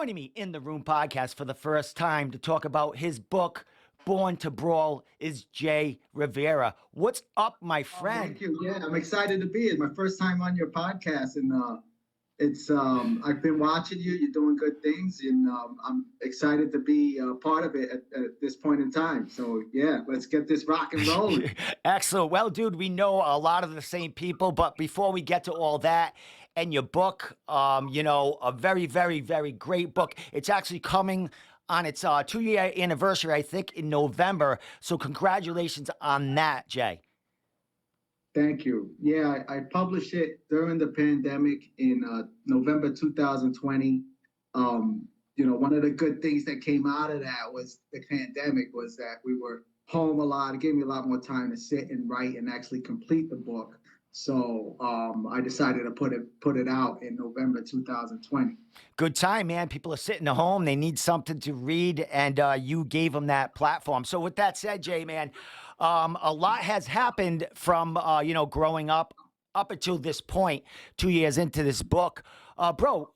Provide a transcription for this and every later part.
Joining me in the Room podcast for the first time to talk about his book, Born to Brawl, is Jay Rivera. What's up, my Oh, friend? thank you. Yeah, I'm excited to be. It's my first time on your podcast, and it's I've been watching you. You're doing good things, and I'm excited to be part of it at this point in time. So yeah, let's get this rock and rolling. Excellent. Well, dude, we know a lot of the same people, but before we get to all that, and your book, a very, very, very great book. It's actually coming on its 2-year anniversary, I think, in November. So congratulations on that, Jay. Thank you. Yeah, I published it during the pandemic in November 2020. One of the good things that came out of that was the pandemic was that we were home a lot. It gave me a lot more time to sit and write and actually complete the book. So I decided to put it out in November 2020. Good time, man. People are sitting at home. They need something to read, and you gave them that platform. So, with that said, Jay, man, a lot has happened from, growing up until this point, 2 years into this book. Bro,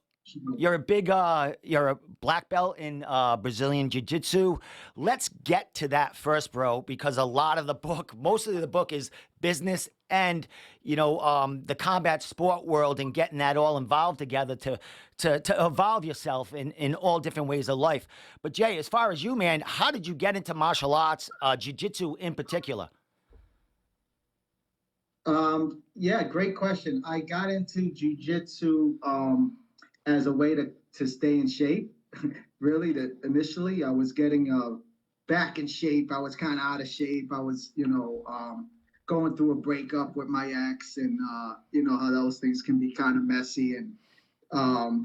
you're a black belt in Brazilian Jiu Jitsu. Let's get to that first, bro, because a lot of the book, mostly the book, is business and the combat sport world and getting that all involved together to evolve yourself in all different ways of life. But Jay, as far as you, man, how did you get into martial arts, Jiu Jitsu in particular? Yeah, great question. I got into jujitsu as a way to stay in shape. Really, initially I was getting back in shape. I was kind of out of shape. I was, going through a breakup with my ex, and you know how those things can be kind of messy. And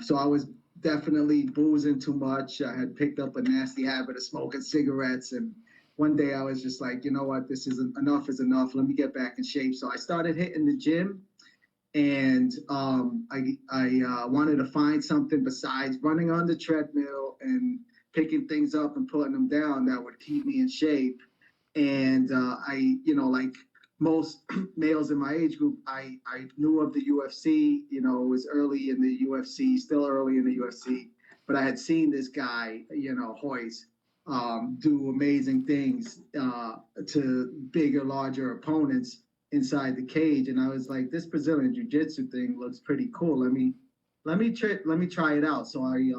so I was definitely boozing too much. I had picked up a nasty habit of smoking cigarettes, and one day I was just like, you know what, this is enough is enough. Let me get back in shape. So I started hitting the gym, and I wanted to find something besides running on the treadmill and picking things up and putting them down that would keep me in shape. And like most males in my age group, I knew of the UFC. It was early in the UFC, still early in the UFC, but I had seen this guy, Hoyce, do amazing things to bigger, larger opponents inside the cage, and I was like, this Brazilian jiu-jitsu thing looks pretty cool. Let me try it out. So I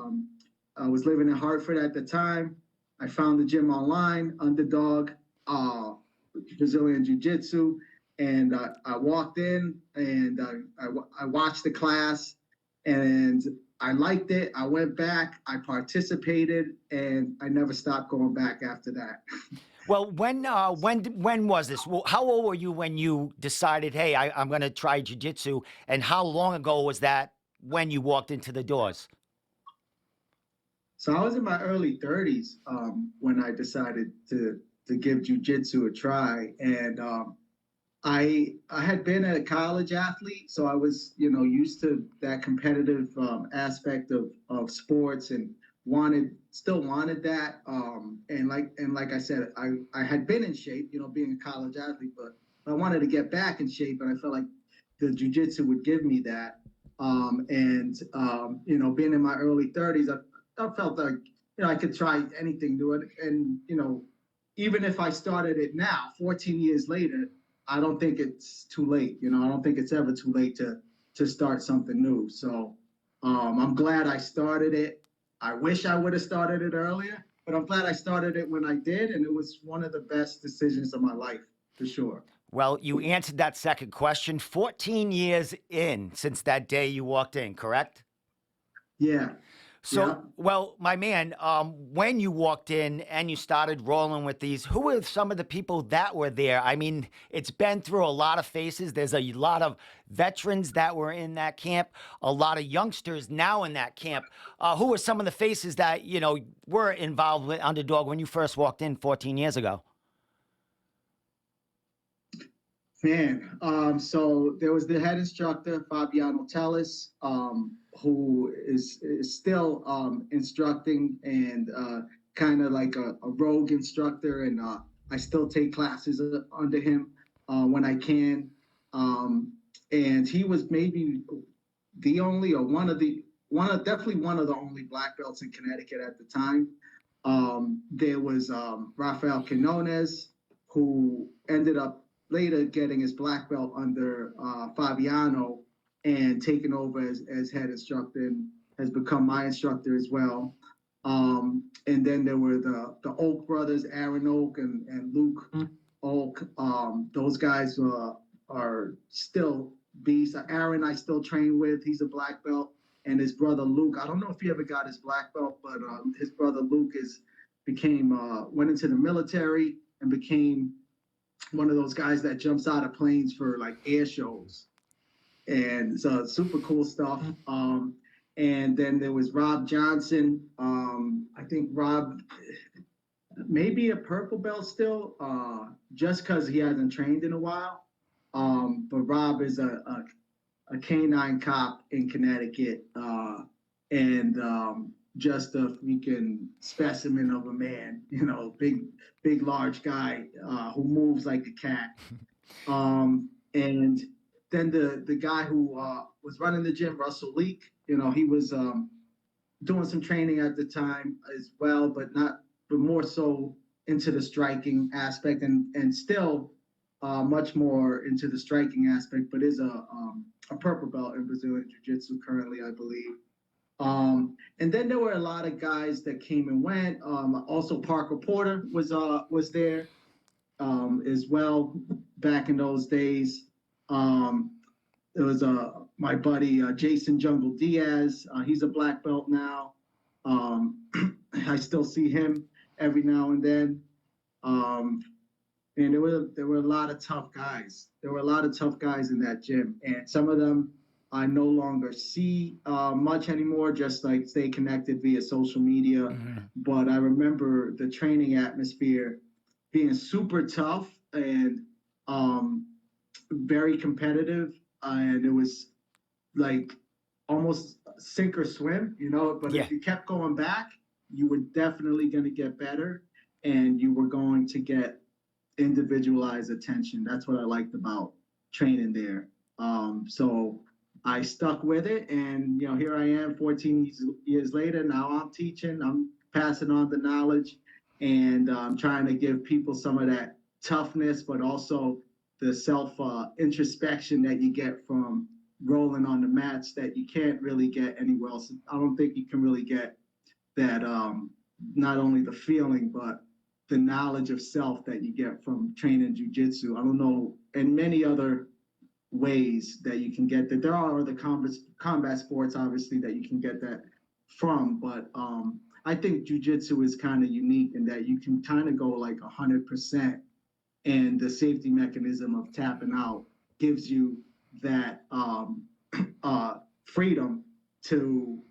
was living in Hartford at the time. I found the gym online, Underdog, Brazilian Jiu-Jitsu, and I walked in, and I watched the class, and I liked it. I went back, I participated, and I never stopped going back after that. Well, when was this? Well, how old were you when you decided, hey, I'm going to try jujitsu? And how long ago was that when you walked into the doors? So I was in my early 30s when I decided to give jujitsu a try, and I had been a college athlete, so I was used to that competitive aspect of sports, and still wanted that. And like I said, I had been in shape, being a college athlete, but I wanted to get back in shape, and I felt like the jujitsu would give me that. Being in my early 30s, I felt like I could try anything new, and even if I started it now, 14 years later, I don't think it's too late. I don't think it's ever too late to start something new. So I'm glad I started it. I wish I would have started it earlier, but I'm glad I started it when I did, and it was one of the best decisions of my life, for sure. Well, you answered that second question. 14 years in since that day you walked in, correct? Yeah, So, yeah. well, my man, when you walked in and you started rolling with these, who were some of the people that were there? I mean, it's been through a lot of faces. There's a lot of veterans that were in that camp, a lot of youngsters now in that camp. Who were some of the faces that, were involved with Underdog when you first walked in 14 years ago? Man, so there was the head instructor, Fabiano Tellis, who is still instructing, and kind of like a rogue instructor, and I still take classes under him when I can. And he was maybe the only, or definitely one of the only black belts in Connecticut at the time. There was Rafael Quinones, who ended up later getting his black belt under Fabiano and taking over as head instructor, and has become my instructor as well. And then there were the Oak brothers, Aaron Oak and Luke Oak. Those guys are still beasts. Aaron, I still train with. He's a black belt, and his brother Luke. I don't know if he ever got his black belt, but his brother Luke went into the military and became one of those guys that jumps out of planes for like air shows, and so super cool stuff. And then there was Rob Johnson. I think Rob maybe a purple belt still, just because he hasn't trained in a while. But Rob is a canine cop in Connecticut, and just a freaking specimen of a man. You know, big, large guy who moves like a cat. And then the guy who was running the gym, Russell Leak. You know, he was doing some training at the time as well, but more so into the striking aspect, and still much more into the striking aspect, but is a purple belt in Brazilian Jiu-Jitsu currently, I believe. And then there were a lot of guys that came and went. Also, Parker Porter was there as well back in those days. There was my buddy Jason Jungle Diaz. He's a black belt now. I still see him every now and then. And there were a lot of tough guys. There were a lot of tough guys in that gym, and some of them I no longer see much anymore. Just like stay connected via social media. Mm-hmm. But I remember the training atmosphere being super tough and very competitive. And it was like almost sink or swim, you know, but if you kept going back, you were definitely going to get better, and you were going to get individualized attention. That's what I liked about training there. So I stuck with it, and, you know, here I am 14 years later. Now I'm teaching, I'm passing on the knowledge, and I'm trying to give people some of that toughness, but also the self introspection that you get from rolling on the mats that you can't really get anywhere else. I don't think you can really get that, not only the feeling, but the knowledge of self that you get from training jiu-jitsu. I don't know, and many other ways that you can get that. There are other combat sports, obviously, that you can get that from, but I think jiu-jitsu is kind of unique in that you can kind of go like 100%. And the safety mechanism of tapping out gives you that freedom to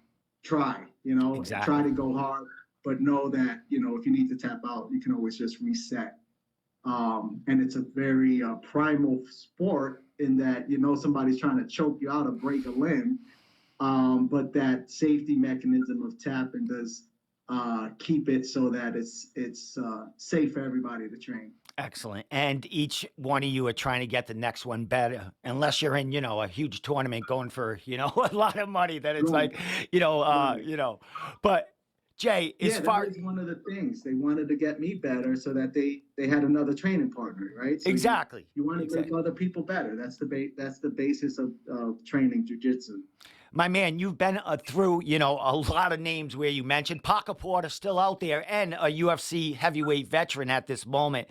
try, you know, exactly. Try to go hard, but know that, you know, if you need to tap out, you can always just reset. And it's a very primal sport in that, you know, somebody's trying to choke you out or break a limb, but that safety mechanism of tapping does keep it so that it's safe for everybody to train. Excellent. And each one of you are trying to get the next one better, unless you're in, you know, a huge tournament going for, you know, a lot of money, that it's like, you know, but Jay, that was one of the things. They wanted to get me better so that they had another training partner, right? So exactly. You want to make other people better. That's the basis of training jiu-jitsu. My man, you've been through, you know, a lot of names where you mentioned Parker Porter still out there, and a UFC heavyweight veteran at this moment.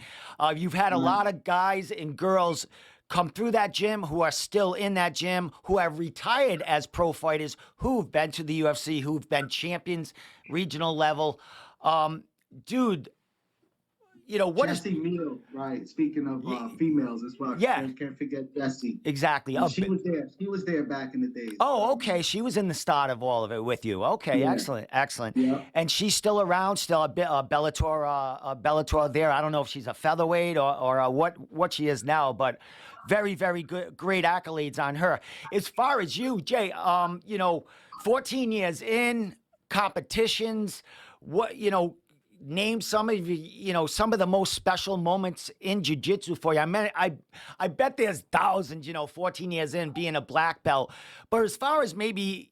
You've had a lot of guys and girls come through that gym who are still in that gym, who have retired as pro fighters, who've been to the UFC, who've been champions, regional level. Dude, you know, what Jessie Meal, right? Speaking of females as well. Yeah. Can't forget Jessie. Exactly. She was there. She was there back in the days. Oh, okay. She was in the start of all of it with you. Okay, yeah. Excellent. Yeah. And she's still around, still a Bellator there. I don't know if she's a featherweight or what she is now, but very, very good, great accolades on her. As far as you, Jay, you know, 14 years in competitions, what, you know, name some of some of the most special moments in jiu-jitsu for you. I bet there's thousands, 14 years in being a black belt. But as far as maybe,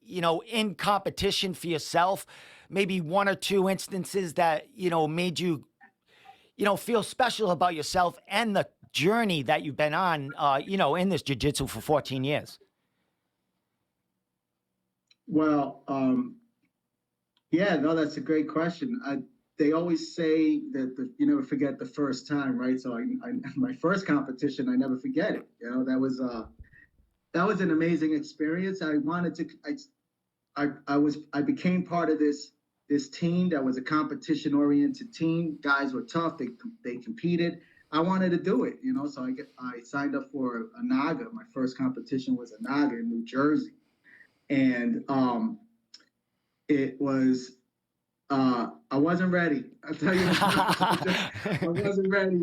in competition for yourself, maybe one or two instances that, made you, feel special about yourself and the journey that you've been on, in this jiu-jitsu for 14 years. Well, yeah, no, that's a great question. They always say that you never forget the first time, right? So my first competition, I never forget it. That was an amazing experience. I wanted to, I became part of this team that was a competition oriented team. Guys were tough. They competed. I wanted to do it, So I signed up for a Naga. My first competition was a Naga in New Jersey, and it was. I wasn't ready. I'll tell you. I wasn't ready.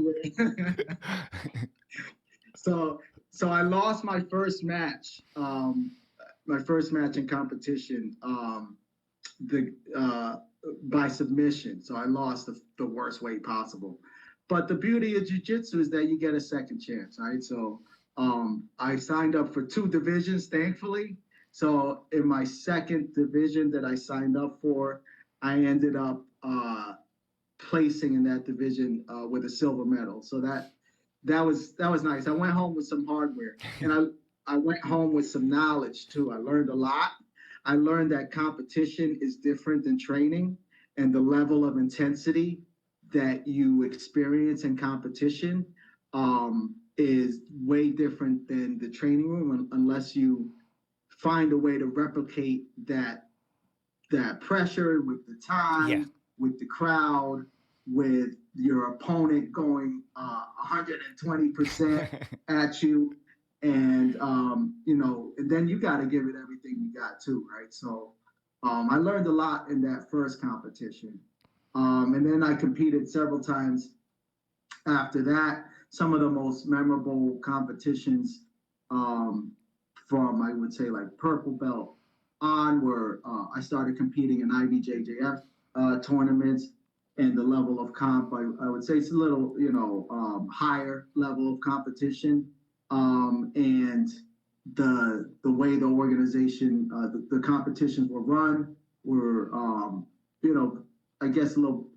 So I lost my first match. My first match in competition. By submission. So I lost the worst way possible. But the beauty of jiu-jitsu is that you get a second chance, right? So I signed up for 2 divisions, thankfully. So in my second division that I signed up for, I ended up placing in that division with a silver medal. So that was nice. I went home with some hardware, and I went home with some knowledge too. I learned a lot. I learned that competition is different than training, and the level of intensity that you experience in competition is way different than the training room, unless you find a way to replicate that pressure with the time, with the crowd, with your opponent going 120% at you. And, and then you got to give it everything you got too, right? So I learned a lot in that first competition. And then I competed several times after that. Some of the most memorable competitions from, I would say, like purple belt on, where I started competing in IBJJF tournaments, and the level of comp, I would say it's a little, higher level of competition. And the way the organization, the competitions were run were, I guess a little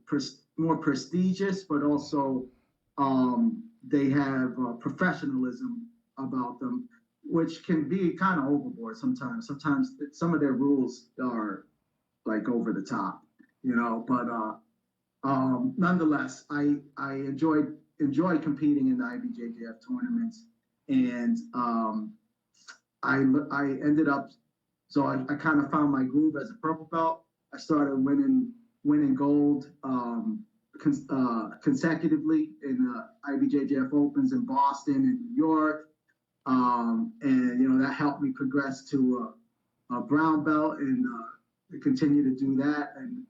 more prestigious, but also they have professionalism about them, which can be kind of overboard sometimes. Sometimes some of their rules are like over the top, but nonetheless, I enjoyed competing in the IBJJF tournaments, and I ended up, so I kind of found my groove as a purple belt. I started winning gold consecutively in IBJJF Opens in Boston and New York, and that helped me progress to a brown belt, and continue to do that. And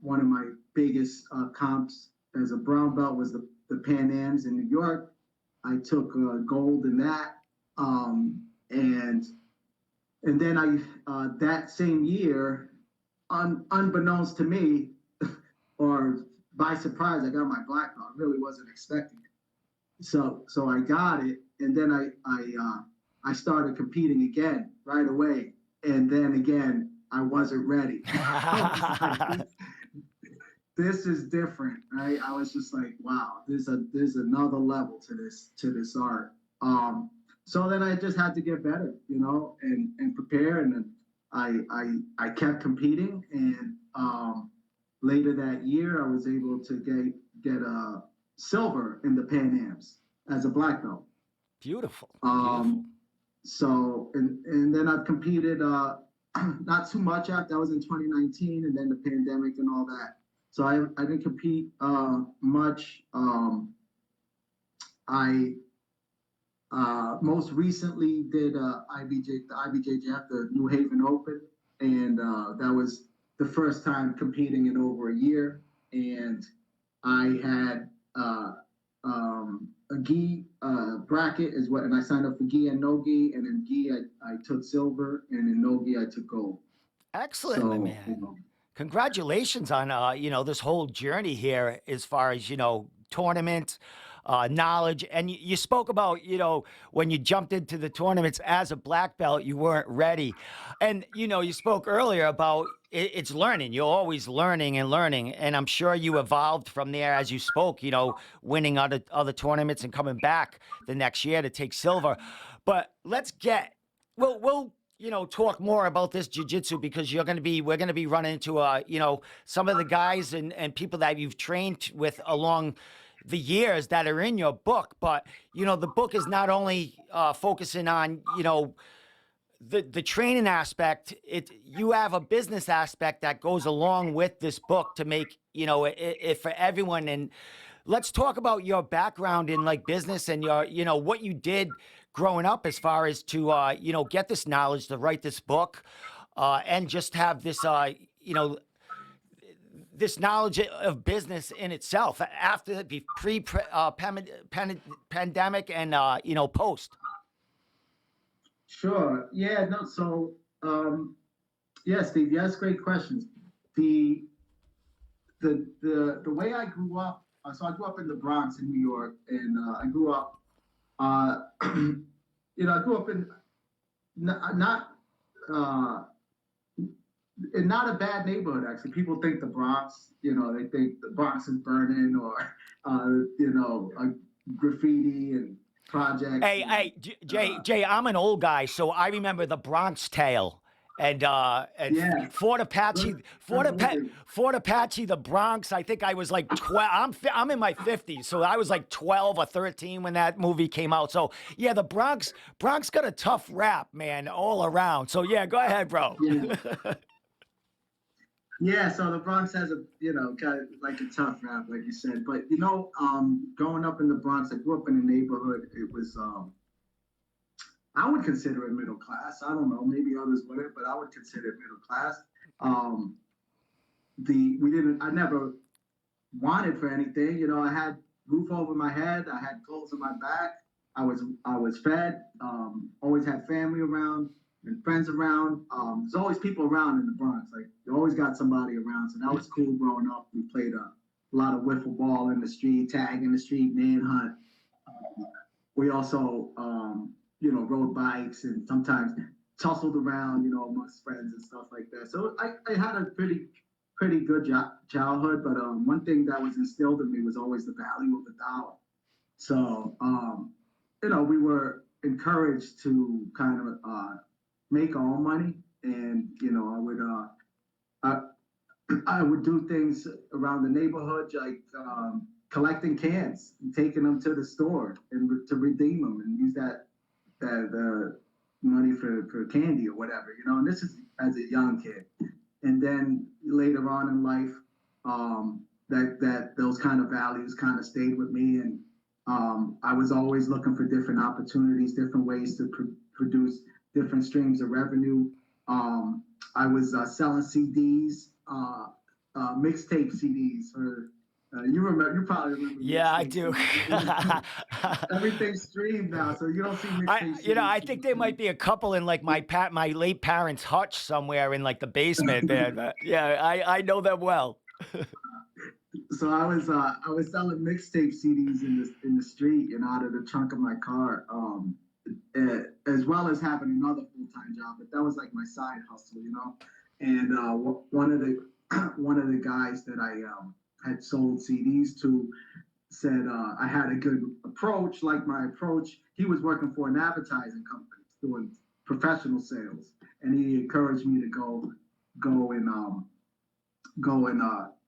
one of my biggest comps as a brown belt was the Pan Ams in New York. I took gold in that, and then I that same year, unbeknownst to me, or by surprise, I got my black belt. I really wasn't expecting it. So I got it, and then I started competing again right away, and then again I wasn't ready. I was like, this is different, right? I was just like, wow, there's another level to this art. So then I just had to get better, and prepare, and then I kept competing, and later that year I was able to get a silver in the Pan Ams as a black belt. Beautiful. So and then I've competed not too much after. That was in 2019, and then the pandemic and all that. So I didn't compete much. I most recently did the IBJJF, the New Haven Open, and that was the first time competing in over a year. And I had a gi bracket as well, and I signed up for gi and no gi, and in gi I took silver, and in no gi I took gold. Excellent, my man. Congratulations on this whole journey here as far as tournament knowledge. And you spoke about when you jumped into the tournaments as a black belt, you weren't ready. And you spoke earlier about it's learning. You're always learning and learning, and I'm sure you evolved from there as you spoke. Winning other tournaments and coming back the next year to take silver. But let's get we'll talk more about this jujitsu because we're gonna be running into some of the guys and people that you've trained with along the years that are in your book. But the book is not only focusing on the training aspect. You have a business aspect that goes along with this book to make it for everyone. And let's talk about your background in like business and your what you did growing up as far as to get this knowledge to write this book and just have this this knowledge of business in itself after the pandemic and post. Sure. Yeah. No. So, yeah, Steve. Yes, great questions. The the way I grew up. So I grew up in the Bronx in New York, and I grew up. Uh, I grew up in not uh, in not a bad neighborhood actually. People think the Bronx. They think the Bronx is burning or graffiti and projects. Jay, I'm an old guy, so I remember the Bronx Tale and Yeah. Fort Apache, Good, good movie. Fort Apache, the Bronx. I think I was like 12. I'm in my 50s, so I was like 12 or 13 when that movie came out. So yeah, the Bronx got a tough rap, man, all around. So yeah, go ahead, bro. Yeah. Yeah, so the Bronx has a, kind of like a tough rap, like you said. But growing up in the Bronx, I grew up in a neighborhood. It was, I would consider it middle class. I don't know, maybe others wouldn't, but I would consider it middle class. Um, I never wanted for anything. I had roof over my head. I had clothes on my back. I was fed. Always had family around and friends around. There's always people around in the Bronx. Like you always got somebody around. So that was cool growing up. We played a lot of wiffle ball in the street, tag in the street, manhunt. We also, rode bikes and sometimes tussled around, amongst friends and stuff like that. So I had a pretty good childhood. But one thing that was instilled in me was always the value of the dollar. So, we were encouraged to kind of make our own money, and I, I would do things around the neighborhood, like collecting cans and taking them to the store and to redeem them and use the money for candy or whatever, And this is as a young kid, and then later on in life, that those kind of values kind of stayed with me, and I was always looking for different opportunities, different ways to produce different streams of revenue. I was selling CDs, mixtape CDs for. You probably remember. Yeah, I do. Everything's streamed now, so you don't see mixtape CDs. I think there might be a couple in like my late parents' hutch somewhere in like the basement there. But yeah, I know them well. So I was selling mixtape CDs in the street and out of the trunk of my car, as well as having another full-time job. But that was like my side hustle. And one of the guys that I had sold CDs to said I had a good approach, like my approach. He was working for an advertising company doing professional sales, and he encouraged me to go and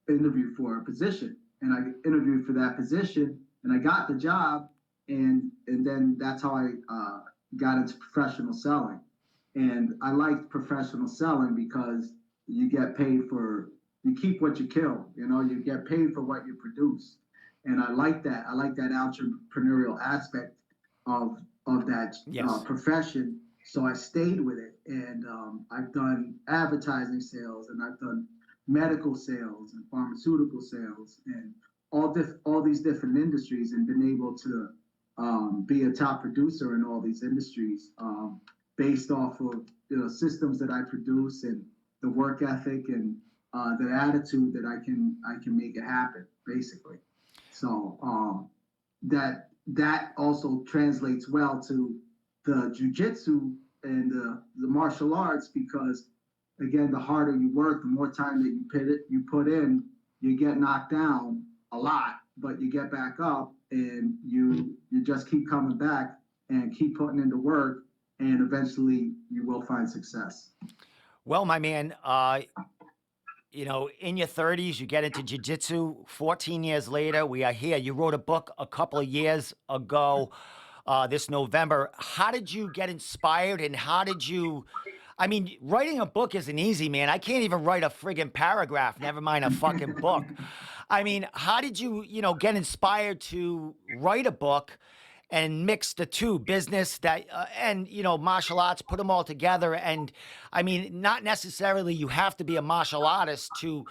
interview for a position. And I interviewed for that position, and I got the job, and then that's how I got into professional selling. And I liked professional selling because you get paid you keep what you kill, you get paid for what you produce. And I like that. I like that entrepreneurial aspect of that Yes. profession. So I stayed with it, and I've done advertising sales, and I've done medical sales and pharmaceutical sales, and all these different industries, and been able to be a top producer in all these industries based off of systems that I produce and the work ethic and the attitude that I can make it happen, basically. So that also translates well to the jujitsu and the martial arts, because again, the harder you work, the more time that you put in, you get knocked down a lot, but you get back up, and you just keep coming back and keep putting into work, and eventually you will find success. Well, my man, in your 30s, you get into jiu-jitsu. 14 years later, we are here. You wrote a book a couple of years ago, this November. How did you get inspired, and how did you? I mean, writing a book isn't easy, man. I can't even write a friggin' paragraph, never mind a fucking book. I mean, how did you, get inspired to write a book and mix the two, business that and martial arts, put them all together? And I mean, not necessarily you have to be a martial artist to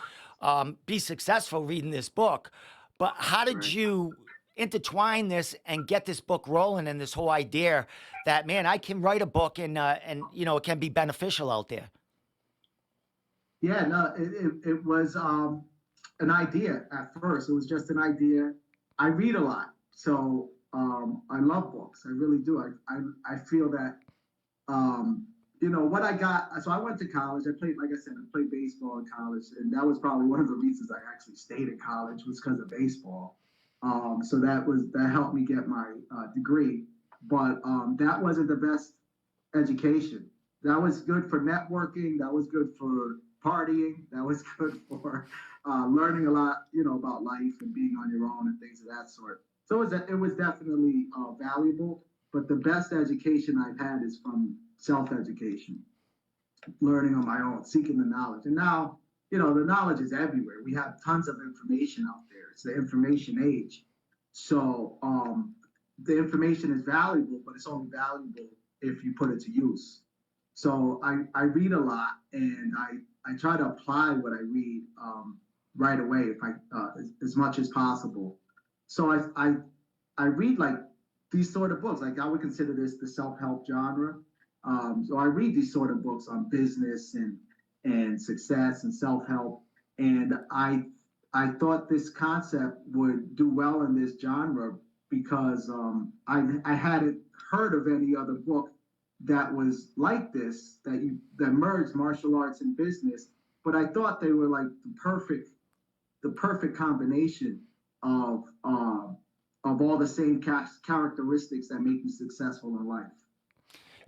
be successful reading this book, but how did Right. you intertwine this and get this book rolling, and this whole idea that, man, I can write a book, and it can be beneficial out there? Yeah, no, it was an idea at first. It was just an idea. I read a lot, so I love books. I really do. I feel that what I got. So I went to college. I played, like I said, I played baseball in college, and that was probably one of the reasons I actually stayed in college, was because of baseball. So that helped me get my degree, but that wasn't the best education. That was good for networking. That was good for partying. That was good for learning a lot, about life and being on your own and things of that sort. So it was definitely valuable. But the best education I've had is from self-education, learning on my own, seeking the knowledge. And now, the knowledge is everywhere. We have tons of information out there. It's the information age. So the information is valuable, but it's only valuable if you put it to use. So I read a lot, and I try to apply what I read right away, if as much as possible. So I read like these sort of books. Like, I would consider this the self-help genre. So I read these sort of books on business and success and self-help, and I thought this concept would do well in this genre, because I hadn't heard of any other book that was like this, that merged martial arts and business. But I thought they were like the perfect combination of all the same characteristics that make you successful in life.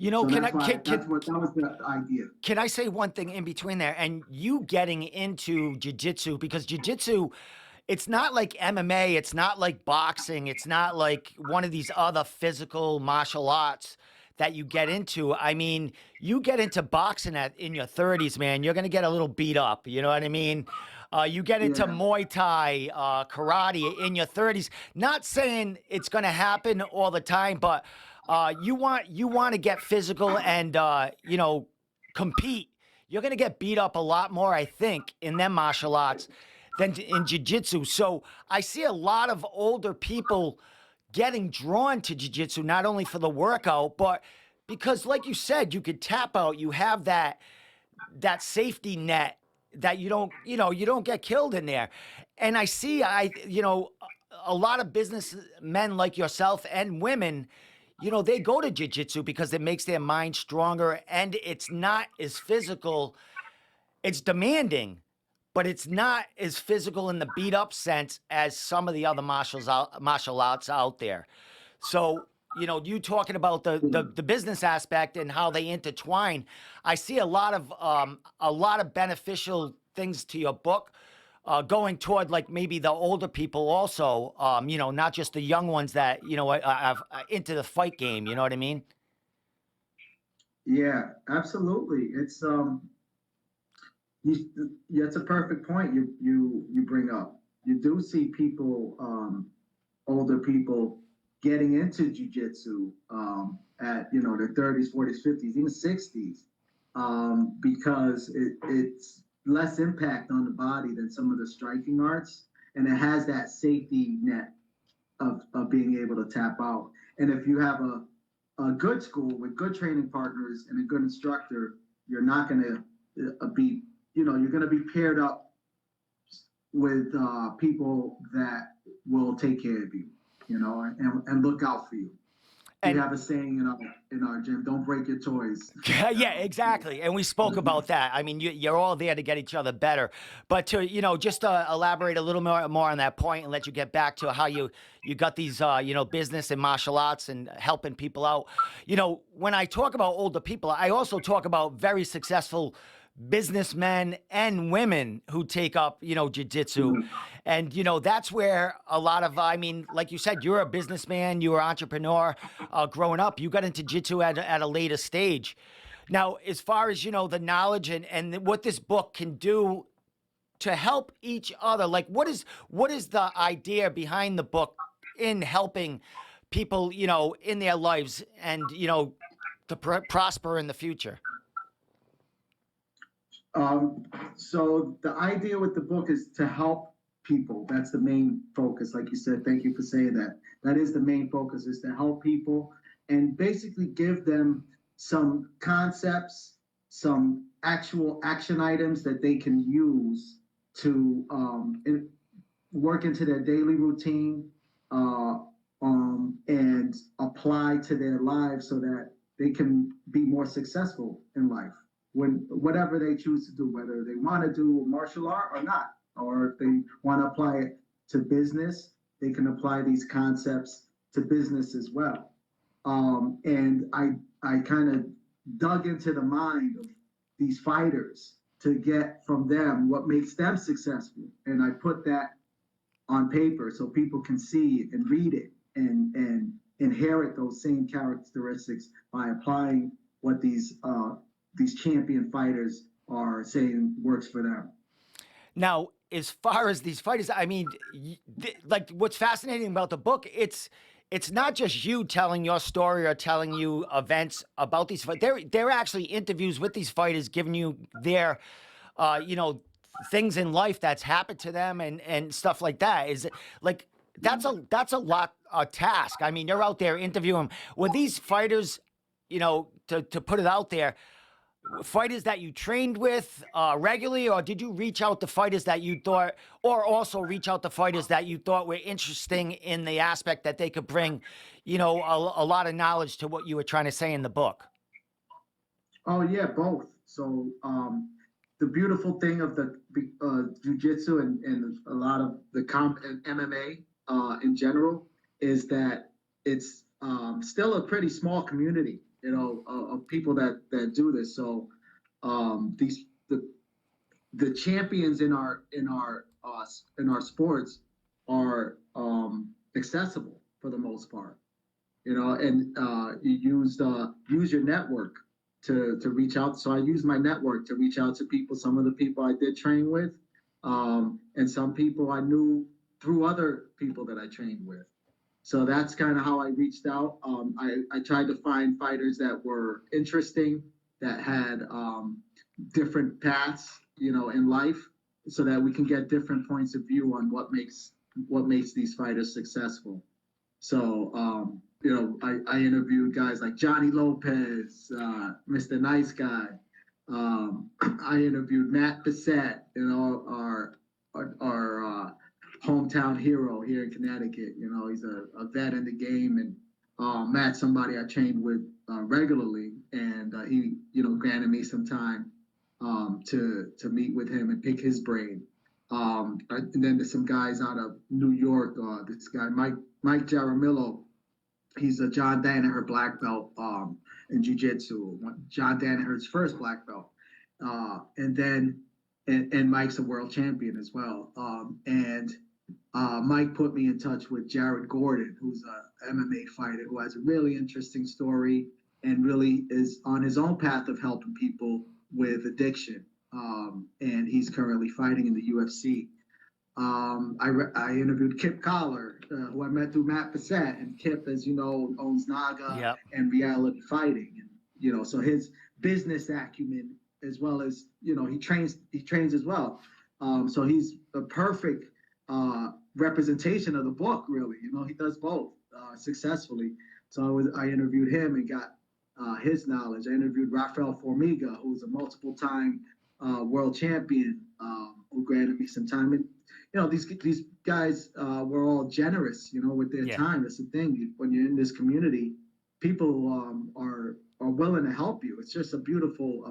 So Can I that's why that was the idea. can I say one thing in between there? And you getting into jiu-jitsu, because jiu-jitsu, it's not like MMA, it's not like boxing, it's not like one of these other physical martial arts that you get into. I mean, you get into boxing in your 30s, man, you're gonna get a little beat up. You know what I mean? You get into Yeah, Muay Thai, karate in your 30s. Not saying it's gonna happen all the time, but you want to get physical and compete. You're gonna get beat up a lot more, I think, in them martial arts than in jiu-jitsu. So I see a lot of older people getting drawn to jiu-jitsu, not only for the workout, but because, like you said, you could tap out. You have that safety net that you don't get killed in there. And I see, a lot of businessmen like yourself and women, they go to jiu-jitsu because it makes their mind stronger, and it's not as physical. It's demanding, but it's not as physical in the beat up sense as some of the other martial arts out there. So, you talking about the business aspect and how they intertwine. I see a lot of beneficial things to your book, going toward, like, maybe the older people also, not just the young ones that are into the fight game. You know what I mean? yeah, absolutely. It's a perfect point you bring up. You do see people, older people, getting into jujitsu at their 30s, 40s, 50s, even 60s, because it's less impact on the body than some of the striking arts, and it has that safety net of being able to tap out. And if you have a good school with good training partners and a good instructor, you're not going to be you're going to be paired up with people that will take care of you, and look out for you. We And have a saying in our gym: "Don't break your toys." yeah, exactly. And we spoke about that. I mean, you're all there to get each other better. But to, just elaborate a little more on that point and let you get back to how you got these, business and martial arts and helping people out. When I talk about older people, I also talk about very successful businessmen and women who take up, jujitsu. And, that's where a lot of, I mean, like you said, you're a businessman, you were an entrepreneur growing up. You got into jiu-jitsu at a later stage. Now, as far as, the knowledge and what this book can do to help each other, like what is the idea behind the book in helping people, in their lives and, to prosper in the future? So the idea with the book is to help people. That's the main focus. Like you said, thank you for saying that. That is the main focus, is to help people and basically give them some concepts, some actual action items that they can use to work into their daily routine, and apply to their lives so that they can be more successful in life when whatever they choose to do, whether they want to do martial art or not, or if they want to apply it to business, they can apply these concepts to business as well. And I kind of dug into the mind of these fighters to get from them what makes them successful, and I put that on paper so people can see it and read it and inherit those same characteristics by applying what these champion fighters are saying works for them. Now, as far as these fighters, I mean, like what's fascinating about the book, it's not just you telling your story or telling you events about these fights. They're actually interviews with these fighters, giving you their, things in life that's happened to them and stuff like that. Is it like that's a lot a task? I mean, you're out there interviewing. Were these fighters, to put it out there, fighters that you trained with regularly, or did you reach out to fighters that you thought, or also reach out to fighters that you thought were interesting in the aspect that they could bring, a lot of knowledge to what you were trying to say in the book? Oh yeah, both. So the beautiful thing of the jujitsu and a lot of the and MMA in general is that it's still a pretty small community, of people that do this. So these the champions in our sports are accessible for the most part, and you use your network to reach out. So I use my network to reach out to people. Some of the people I did train with, and some people I knew through other people that I trained with. So that's kind of how I reached out. I tried to find fighters that were interesting, that had different paths, in life, so that we can get different points of view on what makes these fighters successful. So, I interviewed guys like Johnny Lopez, Mr. Nice Guy. I interviewed Matt Bissett, our hometown hero here in Connecticut. He's a vet in the game, and Matt's somebody I trained with regularly, and he, granted me some time to meet with him and pick his brain. And then there's some guys out of New York. This guy Mike Jaramillo, he's a John Danaher black belt in jiu-jitsu. John Danaher's first black belt, and Mike's a world champion as well. And Mike put me in touch with Jared Gordon, who's a MMA fighter who has a really interesting story and really is on his own path of helping people with addiction. And he's currently fighting in the UFC. I interviewed Kip Collar, who I met through Matt Bissett, and Kip, as you know, owns Naga Yep. and Reality Fighting, and so his business acumen, as well as he trains as well. So he's a perfect representation of the book, really. He does both successfully. So I interviewed him and got his knowledge. I interviewed Rafael Formiga, who's a multiple-time world champion, who granted me some time. And these guys were all generous, with their Yeah. time. That's the thing. When you're in this community, people are willing to help you. It's just a beautiful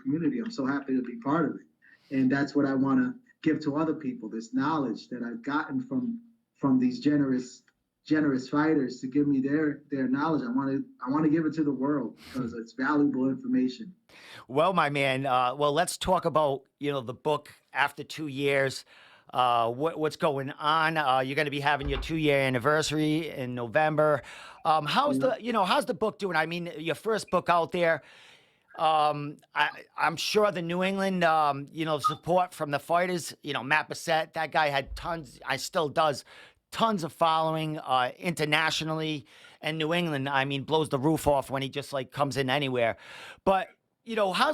community. I'm so happy to be part of it, and that's what I want to give to other people. This knowledge that I've gotten from these generous fighters to give me their knowledge. I want to give it to the world because it's valuable information. Well, my man, well, let's talk about, the book after 2 years. What's going on? You're going to be having your 2 year anniversary in November. Yeah. How's the book doing? I mean, your first book out there. I'm sure the New England, support from the fighters, Matt Bissett, that guy had tons, I still does tons of following, internationally, and New England, I mean, blows the roof off when he just like comes in anywhere. But, how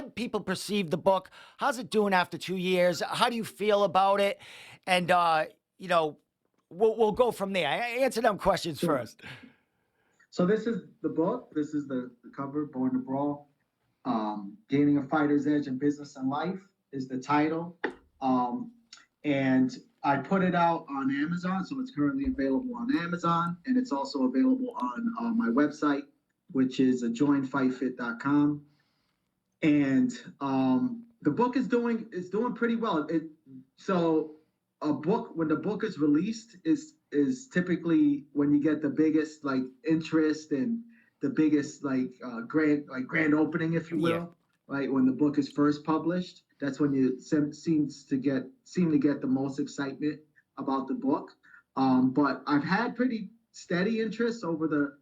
do people perceive the book? How's it doing after 2 years? How do you feel about it? And, we'll go from there. Answer them questions Sure. first. So this is the book. This is the cover. Born to Brawl. Gaining a fighter's edge in business and life is the title. Um, and I put it out on Amazon, so it's currently available on Amazon, and it's also available on my website, which is joinfightfit.com. And the book is doing pretty well. So a book, when the book is released, is typically when you get the biggest like interest and the biggest grand opening, if you Yeah. will, right? When the book is first published, that's when you seem to get the most excitement about the book. But I've had pretty steady interest over the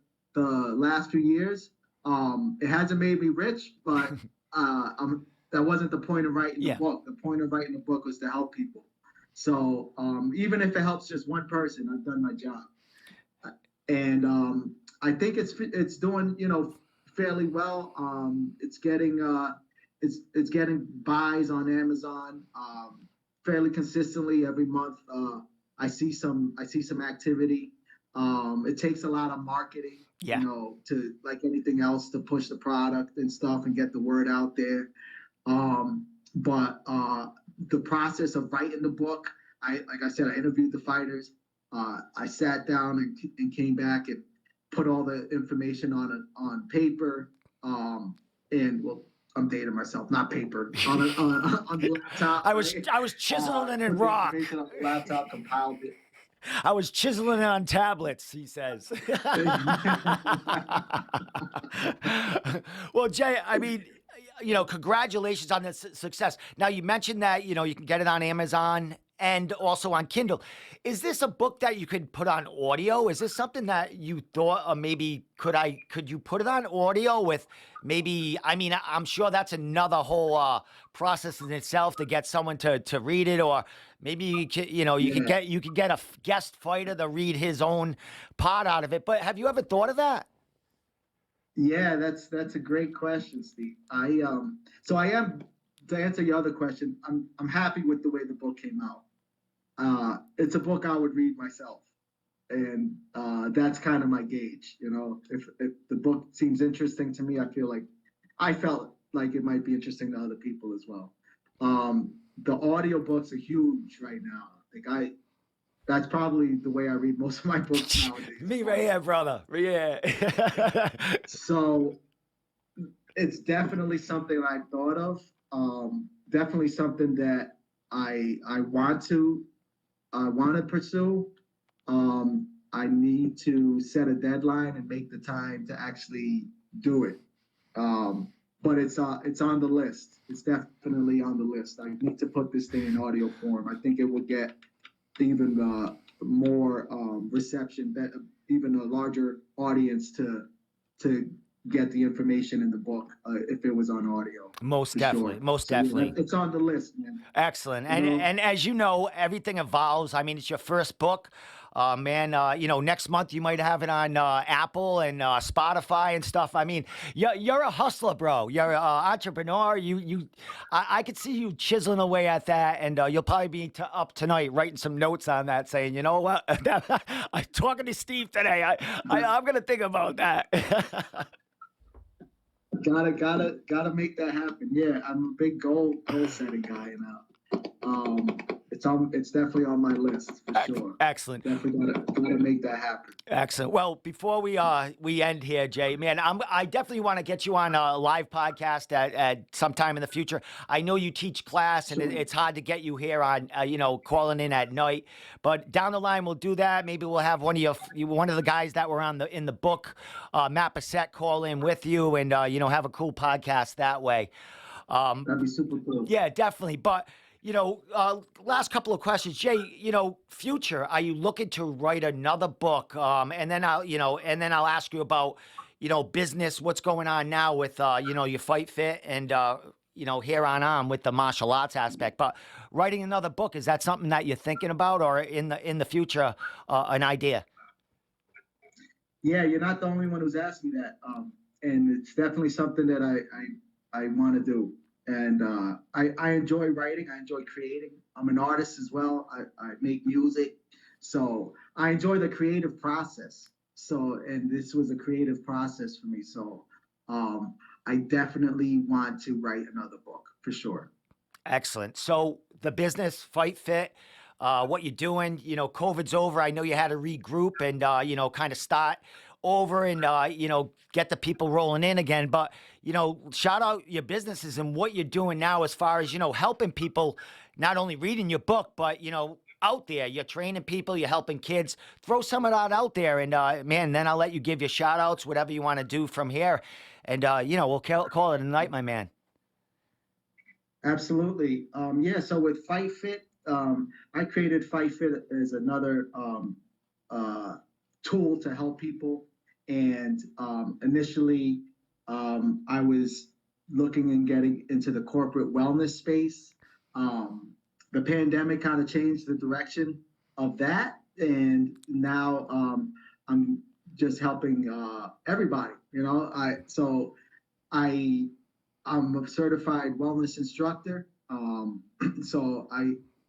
last few years. It hasn't made me rich, but that wasn't the point of writing the Yeah. book. The point of writing the book was to help people. So even if it helps just one person, I've done my job. And I think it's doing fairly well. It's getting buys on Amazon fairly consistently every month. I see some activity. It takes a lot of marketing, Yeah. to like anything else to push the product and stuff and get the word out there. But the process of writing the book, like I said, I interviewed the fighters. I sat down and came back and put all the information on paper. And well, I'm dating myself, not paper, on the laptop. I was Right? I was chiseling it in Put the rock. information on the laptop, compiled it. I was chiseling it on tablets, he says. Well, Jay, I mean, congratulations on this success. Now, you mentioned that, you can get it on Amazon and also on Kindle. Is this a book that you could put on audio? Is this something that you thought, or maybe could you put it on audio with maybe, I mean, I'm sure that's another whole process in itself to get someone to read it, or maybe Yeah. you could get a guest fighter to read his own part out of it. But have you ever thought of that? Yeah, that's a great question, Steve. So I am, to answer your other question, I'm happy with the way the book came out. It's a book I would read myself, and that's kind of my gauge. If the book seems interesting to me, I felt like it might be interesting to other people as well. The audiobooks are huge right now. That's probably the way I read most of my books nowadays. Me right here, brother. Yeah. So it's definitely something I've thought of. Definitely something that I want to pursue. I need to set a deadline and make the time to actually do it. But it's on the list. It's definitely on the list. I need to put this thing in audio form. I think it would get even more reception, even a larger audience to get the information in the book if it was on audio. Most For definitely. sure. Most So yeah, definitely. it's on the list, man. Excellent. You know, And as you know, everything evolves. I mean, it's your first book. Man, next month you might have it on Apple and Spotify and stuff. I mean, you're a hustler, bro. You're an entrepreneur. I could see you chiseling away at that, and you'll probably be up tonight writing some notes on that, saying, you know what, I'm talking to Steve today. I'm gonna think about that. Gotta make that happen. Yeah, I'm a big goal setting guy now. It's definitely on my list for sure. Excellent. Definitely gotta make that happen. Excellent. Well, before we end here, Jay, man, I definitely want to get you on a live podcast at sometime in the future. I know you teach class, and Sure. it's hard to get you here on calling in at night. But down the line, we'll do that. Maybe we'll have one of the guys that were in the book, Matt Bissett, call in with you, and have a cool podcast that way. That'd be super cool. Yeah, definitely. But last couple of questions, Jay. Future. Are you looking to write another book? And then I'll ask you about, business. What's going on now with your Fight Fit and here on with the martial arts aspect. But writing another book, is that something that you're thinking about, or in the future, an idea? Yeah, you're not the only one who's asked me that, and it's definitely something that I want to do. And I enjoy writing. I enjoy creating. I'm an artist as well. I make music, so I enjoy the creative process. And this was a creative process for me. So I definitely want to write another book for sure. Excellent. So the business, Fight Fit, what you're doing, COVID's over. I know you had to regroup and, kind of start over and, get the people rolling in again. But, shout out your businesses and what you're doing now as far as, helping people, not only reading your book, but, out there. You're training people, you're helping kids. Throw some of that out there. And, man, then I'll let you give your shout outs, whatever you want to do from here. And, we'll call it a night, my man. Absolutely. Yeah. So with Fight Fit, I created Fight Fit as another tool to help people. And initially, I was looking and getting into the corporate wellness space. The pandemic kind of changed the direction of that, and now I'm just helping everybody. I'm a certified wellness instructor. So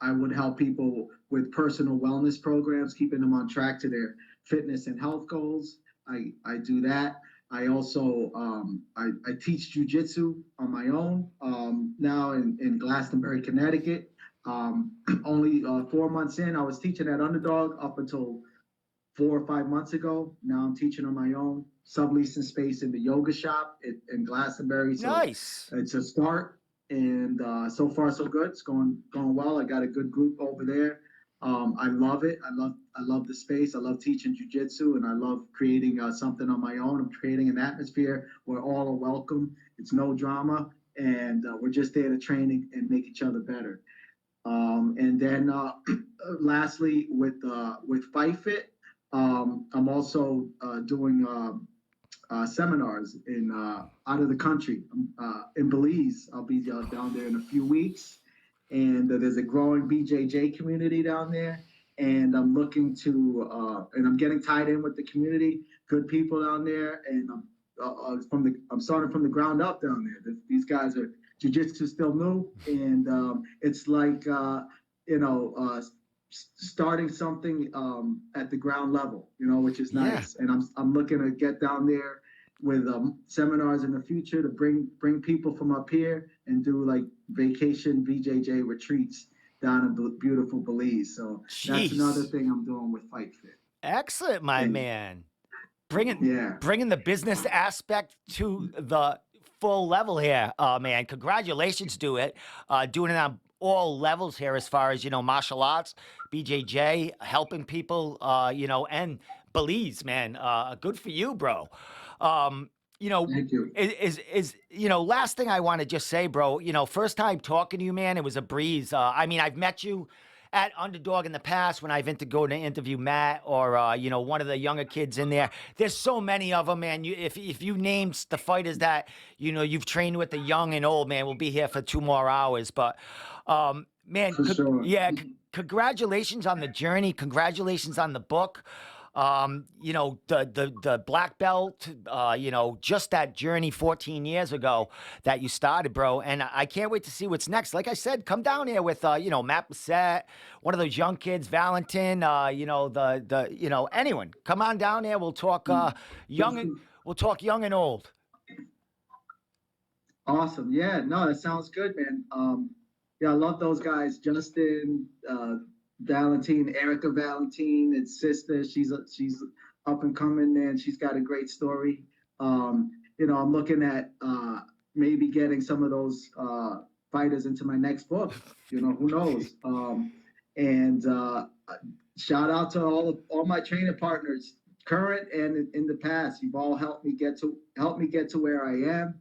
I would help people with personal wellness programs, keeping them on track to their fitness and health goals. I do that. I also I teach Jiu Jitsu on my own now in Glastonbury, Connecticut. Only 4 months in, I was teaching at Underdog up until 4 or 5 months ago. Now I'm teaching on my own, subleasing space in the yoga shop in Glastonbury. So nice. It's a start, and so far so good. It's going well. I got a good group over there. I love it. I love the space. I love teaching jujitsu, and I love creating something on my own. I'm creating an atmosphere where all are welcome. It's no drama, and we're just there to train and make each other better. And then lastly, with Fight Fit, I'm also doing seminars out of the country. In Belize, I'll be down there in a few weeks, and there's a growing BJJ community down there. And I'm looking to, and I'm getting tied in with the community, good people down there, and I'm starting from the ground up down there. These guys are jiu-jitsu still new, and it's like starting something at the ground level, which is nice. Yeah. And I'm looking to get down there with seminars in the future to bring people from up here and do like vacation BJJ retreats down in beautiful Belize. So That's another thing I'm doing with Fight Fit. Excellent, my man. Bringing the business aspect to the full level here, man. Congratulations to it. Doing it on all levels here as far as, martial arts, BJJ, helping people, and Belize, man. Good for you, bro. Thank you. Last thing I want to just say, bro, first time talking to you, man, it was a breeze. I've met you at Underdog in the past when I've go to interview Matt or, one of the younger kids in there. There's so many of them, man. If you name the fighters that, you've trained with, the young and old, man, we'll be here for 2 more hours. But, man, sure. Congratulations on the journey. Congratulations on the book. The black belt, just that journey 14 years ago that you started, bro. And I can't wait to see what's next. Like I said, come down here with, Matt Bissett, one of those young kids, Valentin, anyone. Come on down here. We'll talk, young and old. Awesome. Yeah, no, that sounds good, man. Yeah, I love those guys. Justin, Valentine, Erica Valentine, and sister. She's up and coming, man. She's got a great story. I'm looking at maybe getting some of those fighters into my next book. Who knows? And shout out to all my training partners, current and in the past. You've all helped me get to where I am.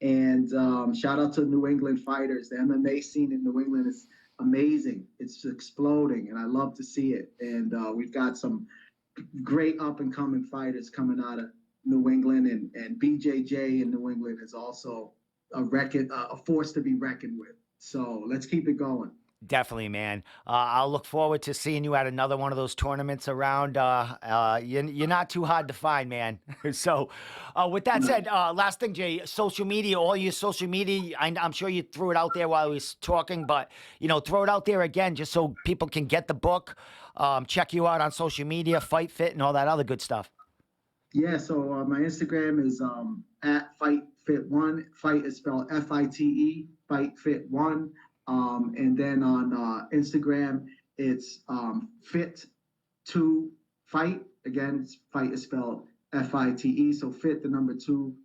And shout out to New England fighters. The MMA scene in New England is amazing. It's exploding, and I love to see it. And we've got some great up and coming fighters coming out of New England, and BJJ in New England is also a force to be reckoned with. So let's keep it going. Definitely, man. I'll look forward to seeing you at another one of those tournaments around. You're not too hard to find, man. So, with that said, last thing, Jay, social media, all your social media, I'm sure you threw it out there while we was talking, but, throw it out there again just so people can get the book, check you out on social media, Fight Fit, and all that other good stuff. Yeah, so my Instagram is at FightFit1. Fight is spelled FITE, FightFit1. And then on Instagram, it's fit to fight. Again, fight is spelled FITE. So fit the number two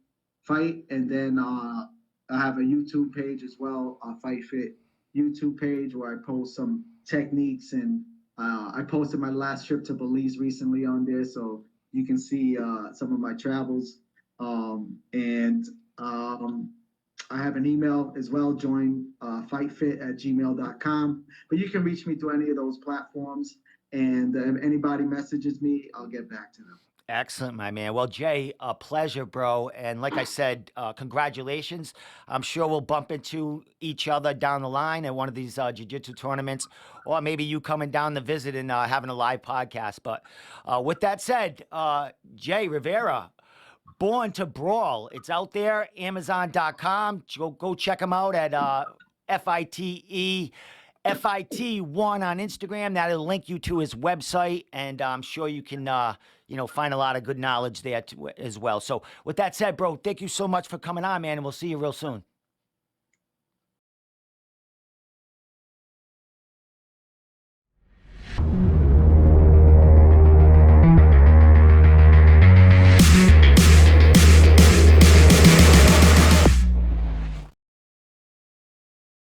fight. And then I have a YouTube page as well, Fight Fit YouTube page, where I post some techniques, and I posted my last trip to Belize recently on there, so you can see some of my travels. And I have an email as well, join fightfit@gmail.com. But you can reach me through any of those platforms. And if anybody messages me, I'll get back to them. Excellent, my man. Well, Jay, a pleasure, bro. And like I said, congratulations. I'm sure we'll bump into each other down the line at one of these jiu-jitsu tournaments, or maybe you coming down to visit and having a live podcast. But with that said, Jay Rivera, Born to Brawl. It's out there, Amazon.com. Go check him out at FITE. FIT1 on Instagram. That'll link you to his website, and I'm sure you can, find a lot of good knowledge there as well. So, with that said, bro, thank you so much for coming on, man, and we'll see you real soon.